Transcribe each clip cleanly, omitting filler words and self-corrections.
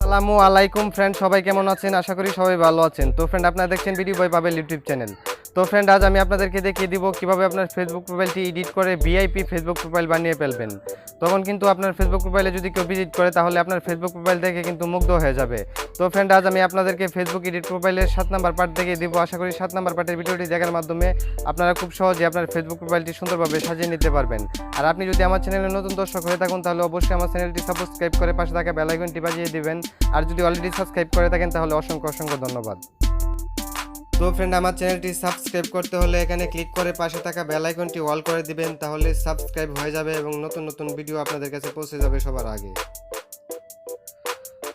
আসসালামু আলাইকুম ফ্রেন্ড, সবাই কেমন আছেন? আশা করি সবাই ভালো আছেন। তো ফ্রেন্ড, আপনারা দেখছেন ভিডিও বয় পাবেল ইউটিউব চ্যানেল। তো ফ্রেন্ড, আজ আমি আপনাদেরকে দেখিয়ে দিব কিভাবে আপনার ফেসবুক প্রোফাইলটি এডিট করে ভিআইপি ফেসবুক প্রোফাইল বানিয়ে ফেলবেন। তখন কিন্তু আপনার ফেসবুক প্রোফাইলে যদি কেউ ভিজিট করে তাহলে আপনার ফেসবুক প্রোফাইল দেখে কিন্তু মুগ্ধ হয়ে যাবে। তো ফ্রেন্ড, আজ আমি আপনাদেরকে ফেসবুক এডিট প্রোফাইলের 7 নাম্বার পার্ট দেখিয়ে দিব। আশা করি 7 নাম্বার পার্টের ভিডিওটি দেখার মাধ্যমে আপনারা খুব সহজে আপনার ফেসবুক প্রোফাইলটি সুন্দরভাবে সাজিয়ে নিতে পারবেন। আর আপনি যদি আমার চ্যানেলে নতুন দর্শক হয়ে থাকুন তাহলে অবশ্যই আমার চ্যানেলটি সাবস্ক্রাইব করে পাশে থাকা বেল আইকনটি বাজিয়ে দিবেন। আর যদি অলরেডি সাবস্ক্রাইব করে থাকেন তাহলে অসংখ্য ধন্যবাদ। তো ফ্রেন্ড, আমার চ্যানেলটি সাবস্ক্রাইব করতে হলে এখানে ক্লিক করে পাশে থাকা বেল আইকনটি অল করে দিবেন, তাহলে সাবস্ক্রাইব হয়ে যাবে এবং নতুন নতুন ভিডিও আপনাদের কাছে পৌঁছে যাবে সবার আগে।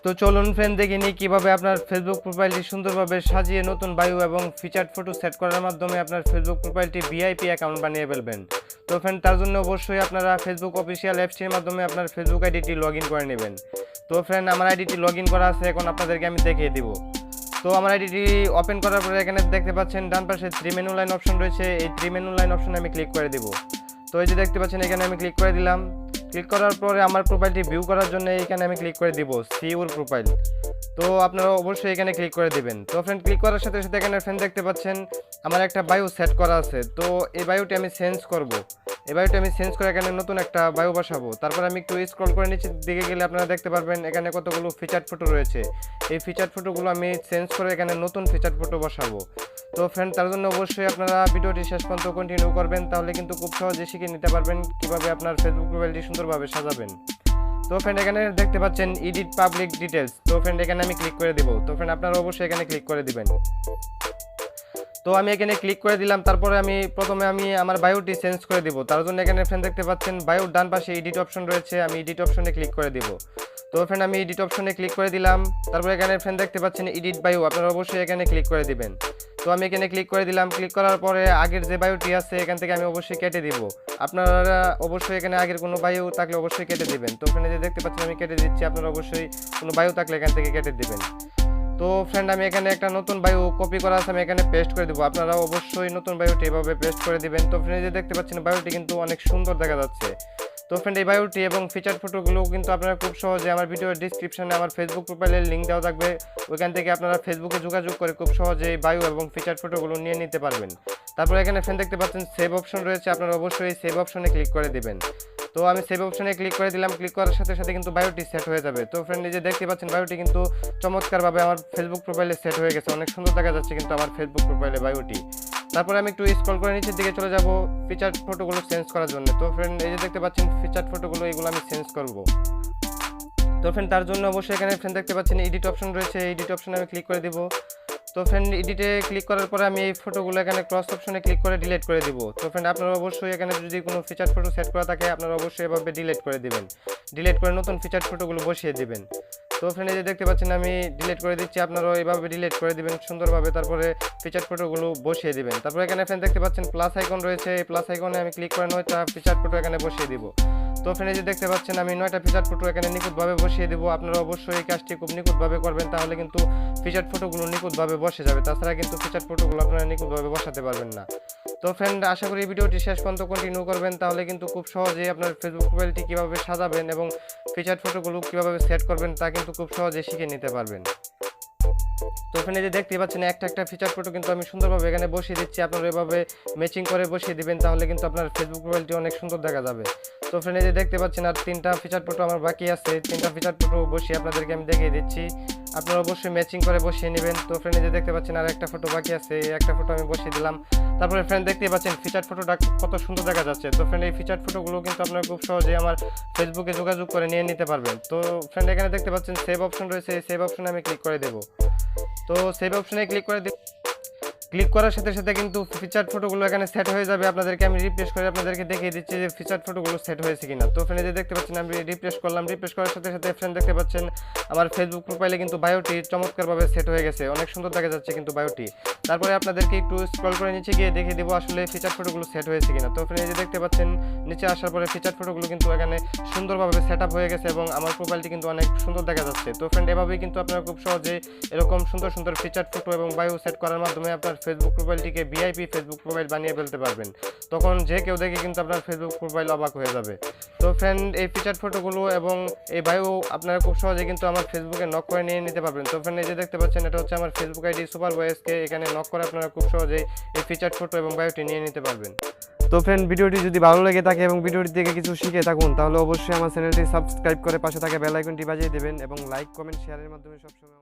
তো চলুন ফ্রেন্ড, দেখে নিই কীভাবে আপনার ফেসবুক প্রোফাইলটি সুন্দরভাবে সাজিয়ে নতুন বায়ু এবং ফিচার্ড ফটো সেট করার মাধ্যমে আপনার ফেসবুক প্রোফাইলটি ভিআইপি অ্যাকাউন্ট বানিয়ে ফেলবেন। তো ফ্রেন্ড, তার জন্য অবশ্যই আপনারা ফেসবুক অফিসিয়াল অ্যাপসটির মাধ্যমে আপনার ফেসবুক আইডিটি লগ ইন করে নেবেন। তো ফ্রেন্ড, আমার আইডিটি লগ ইন করা আছে, এখন আপনাদেরকে আমি দেখিয়ে দিব। তো আমার আইডিটি ওপেন করার পরে এখানে দেখতে পাচ্ছেন ডান পাশে 3 মেনু লাইন অপশন রয়েছে। এই 3 মেনু লাইন অপশনে আমি ক্লিক করে দিব। তো এই যে দেখতে পাচ্ছেন এখানে আমি ক্লিক করে দিলাম। ক্লিক করার পরে আমার প্রোফাইলটি ভিউ করার জন্য এখানে আমি ক্লিক করে দিব সি ইউর প্রোফাইল। তো আপনারা অবশ্যই এখানে ক্লিক করে দিবেন। তো ফ্রেন্ড, ক্লিক করার সাথে সাথে এখানে ফ্রেন্ড দেখতে পাচ্ছেন আমার একটা বায়ো সেট করা আছে। তো এই বায়োটি আমি চেঞ্জ করব। এই বায়োটি আমি চেঞ্জ করে এখানে নতুন একটা বায়ো বসাবো। তারপর আমি একটু স্ক্রল করে নিচের দিকে গেলে আপনারা দেখতে পারবেন এখানে কতগুলো ফিচার্ড ফটো রয়েছে। এই ফিচার্ড ফটোগুলো আমি চেঞ্জ করে এখানে নতুন ফিচার্ড ফটো বসাবো। তো ফ্রেন্ড, তার জন্য অবশ্যই আপনারা ভিডিওটি শেষ পর্যন্ত কন্টিনিউ করবেন, তাহলে কিন্তু খুব সহজে শিখে নিতে পারবেন কীভাবে আপনার ফেসবুক প্রোফাইলটি সুন্দরভাবে সাজাবেন। তো ফ্রেন্ড, এখানে দেখতে পাচ্ছেন এডিট পাবলিক ডিটেলস। তো ফ্রেন্ড, এখানে আমি ক্লিক করে দিব। তো ফ্রেন্ড, আপনারা অবশ্যই এখানে ক্লিক করে দিবেন। তো আমি এখানে ক্লিক করে দিলাম। তারপরে প্রথমে আমার বায়োটি চেঞ্জ করে দিব। তার জন্য এখানে ফ্রেন্ড দেখতে পাচ্ছেন বায়োর ডান পাশে এডিট অপশন রয়েছে, আমি এডিট অপশনে ক্লিক করে দিব। তো ফ্রেন্ড, আমি এডিট অপশনে ক্লিক করে দিলাম। তারপরে এখানে ফ্রেন্ড দেখতে পাচ্ছেন এডিট বায়ো, আপনারা অবশ্যই এখানে ক্লিক করে দিবেন। তো আমি এখানে ক্লিক করে দিলাম। ক্লিক করার পরে আগের যে বায়োটি আছে এখান থেকে আমি অবশ্যই কেটে দিব। আপনারা অবশ্যই এখানে আগের কোনো বায়ো থাকলে অবশ্যই কেটে দিবেন। তো ওখানে যে দেখতে পাচ্ছেন আমি কেটে দিচ্ছি, আপনারা অবশ্যই কোনো বায়ো থাকলে এখান থেকে কেটে দিবেন। তো ফ্রেন্ড, আমি এখানে একটা নতুন বায়ো কপি করা আছে, আমি এখানে পেস্ট করে দিব। আপনারা অবশ্যই নতুন বায়োটি এভাবে পেস্ট করে দিবেন। তো ফ্রেন্ড, যে দেখতে পাচ্ছেন বায়োটি কিন্তু অনেক সুন্দর দেখা যাচ্ছে। তো ফ্রেন্ড, এই বায়োটি এবং ফিচার ফটোগুলো কিন্তু আপনারা খুব সহজে আমার ভিডিওর ডিসক্রিপশনে আমার ফেসবুক প্রোফাইলের লিঙ্ক দেওয়া থাকবে, ওইখান থেকে আপনারা ফেসবুকে যোগাযোগ করে খুব সহজে এই বায়ো এবং ফিচার ফটোগুলো নিয়ে নিতে পারবেন। তারপর এখানে ফ্রেন্ড দেখতে পাচ্ছেন সেভ অপশন রয়েছে, আপনারা অবশ্যই সেভ অপশনে ক্লিক করে দিবেন। তো আমি সেভ অপশনে ক্লিক করে দিলাম। ক্লিক করার সাথে সাথে কিন্তু বায়োটি সেট হয়ে যাবে। তো ফ্রেন্ড, এই যে দেখতে পাচ্ছেন বায়োটি কিন্তু চমৎকারভাবে আমার ফেসবুক প্রোফাইলে সেট হয়ে গেছে, অনেক সুন্দর দেখা যাচ্ছে কিন্তু আমার ফেসবুক প্রোফাইলে বায়োটি। তারপরে আমি একটু স্ক্রল করে নিচের দিকে চলে যাব ফিচার ফটোগুলো চেঞ্জ করার জন্য। তো ফ্রেন্ড, এই যে দেখতে পাচ্ছেন ফিচার ফটোগুলো, এগুলো আমি চেঞ্জ করব। তো ফ্রেন্ড, তার জন্য অবশ্যই এখানে ফ্রেন্ড দেখতে পাচ্ছেন এডিট অপশন রয়েছে, এডিট অপশনে আমি ক্লিক করে দিব। তো ফ্রেন্ড, এডিটে ক্লিক করার পরে আমি এই ফটোগুলো এখানে ক্রস অপশনে ক্লিক করে ডিলিট করে দিব। তো ফ্রেন্ড, আপনারা অবশ্যই এখানে যদি কোনো ফিচার ফটো সেট করা থাকে আপনারা অবশ্যই এভাবে ডিলিট করে দিবেন। ডিলিট করে নতুন ফিচার ফটোগুলো বসিয়ে দিবেন। তো ফ্রেন্ড, এই যে দেখতে পাচ্ছেন আমি ডিলিট করে দিচ্ছি, আপনারাও এভাবে ডিলিট করে দিবেন সুন্দরভাবে। তারপরে ফিচার ফটোগুলো বসিয়ে দিবেন। তারপরে এখানে ফ্রেন্ড দেখতে পাচ্ছেন প্লাস আইকন রয়েছে, এই প্লাস আইকনে আমি ক্লিক করে 9টা ফিচার ফটো এখানে বসিয়ে দিব। তো ফ্রেন্ড, এই যে দেখতে পাচ্ছেন আমি 9টা ফিচার ফটো এখানে নিখুঁতভাবে বসিয়ে দেবো। আপনারা অবশ্যই এই কাজটি খুব নিখুঁতভাবে করবেন, তাহলে কিন্তু ফিচার ফটোগুলো নিখুঁতভাবে বসে যাবে। তাছাড়া কিন্তু ফিচার ফটোগুলো আপনারা নিখুঁতভাবে বসাতে পারবেন না। তো ফ্রেন্ড, আশা করি ভিডিওটি শেষ পর্যন্ত কন্টিনিউ করবেন, তাহলে কিন্তু খুব সহজেই আপনার ফেসবুক প্রোফাইলটি কীভাবে সাজাবেন এবং ফিচার ফটোগুলো কীভাবে সেট করবেন তা কিন্তু খুব সহজে শিখে নিতে পারবেন। তো এখানে যে দেখতে পাচ্ছেন একটা ফিচার ফটো কিন্তু আমি সুন্দরভাবে এখানে বসিয়ে দিচ্ছি, আপনারা এভাবে ম্যাচিং করে বসিয়ে দিবেন, তাহলে কিন্তু আপনার ফেসবুক প্রোফাইলটি অনেক সুন্দর দেখা যাবে। তো ফ্রেন্ড, এই যে দেখতে পাচ্ছেন আর 3টা ফিচার ফটো আমার বাকি আছে, 3টা ফিচার ফটো বসিয়ে আপনাদেরকে আমি দেখিয়ে দিচ্ছি, আপনারা অবশ্যই ম্যাচিং করে বসিয়ে নেবেন। তো ফ্রেন্ড, এই যে দেখতে পাচ্ছেন আর একটা ফটো বাকি আছে, এই একটা ফটো আমি বসিয়ে দিলাম। তারপরে ফ্রেন্ড দেখতে পাচ্ছেন ফিচার ফটোটা কত সুন্দর দেখা যাচ্ছে। তো ফ্রেন্ড, এই ফিচার ফটোগুলো কিন্তু আপনারা খুব সহজেই আমার ফেসবুকে যোগাযোগ করে নিয়ে নিতে পারবেন। তো ফ্রেন্ড, এখানে দেখতে পাচ্ছেন সেভ অপশন রয়েছে, এই সেভ অপশনে আমি ক্লিক করে দেবো। তো সেভ অপশনে ক্লিক করার সাথে সাথে কিন্তু ফিচার ফটোগুলো এখানে সেট হয়ে যাবে। আপনাদেরকে আমি রিফ্রেশ করে আপনাদেরকে দেখিয়ে দিচ্ছি যে ফিচার ফটোগুলো সেট হয়েছে কিনা। তো ফ্রেন্ড, যে দেখতে পাচ্ছেন আমি রিফ্রেশ করলাম। রিফ্রেশ করার সাথে সাথে ফ্রেন্ড দেখতে পাচ্ছেন আমার ফেসবুক প্রোফাইলে কিন্তু বায়োটি চমৎকারভাবে সেট হয়ে গেছে, অনেক সুন্দর দেখা যাচ্ছে কিন্তু বায়োটি। তারপরে আপনাদেরকে একটু স্ক্রল করে নিচে গিয়ে দেখিয়ে দেবো আসলে ফিচার ফটোগুলো সেট হয়েছে কিনা। তো ফ্রেন্ড, যে দেখতে পাচ্ছেন নিচে আসার পরে ফিচার ফটোগুলো কিন্তু এখানে সুন্দরভাবে সেট আপ হয়ে গেছে এবং আমার প্রোফাইলটি কিন্তু অনেক সুন্দর দেখা যাচ্ছে। তো ফ্রেন্ড, এভাবেই কিন্তু আপনারা খুব সহজে এরকম সুন্দর সুন্দর ফিচার ফটো এবং বায়ো সেট করার মাধ্যমে আপনার ফেসবুক প্রোফাইলটিকে ভিআইপি ফেসবুক প্রোফাইল বানিয়ে ফেলতে পারবেন। তখন যে কেউ দেখে কিন্তু আপনার ফেসবুক প্রোফাইল অবাক হয়ে যাবে। তো ফ্রেন্ড, এই ফিচার ফটোগুলো এবং এই বায়ো আপনারা খুব সহজে কিন্তু আমার ফেসবুকে নক করে নিয়ে নিতে পারবেন। তো ফ্রেন্ড, এই যে দেখতে পাচ্ছেন, এটা হচ্ছে আমার ফেসবুক আইডি সুপার বয়েসকে। এখানে নক করে আপনারা খুব সহজেই এই ফিচার ফটো এবং বায়োটি নিয়ে নিতে পারবেন। তো ফ্রেন্ড, ভিডিওটি যদি ভালো লেগে থাকে এবং ভিডিওটি থেকে কিছু শিখে থাকুন, তাহলে অবশ্যই আমার চ্যানেলটি সাবস্ক্রাইব করে পাশে থাকা বেল আইকনটি বাজিয়ে দেবেন এবং লাইক, কমেন্ট, শেয়ারের মাধ্যমে সবসময়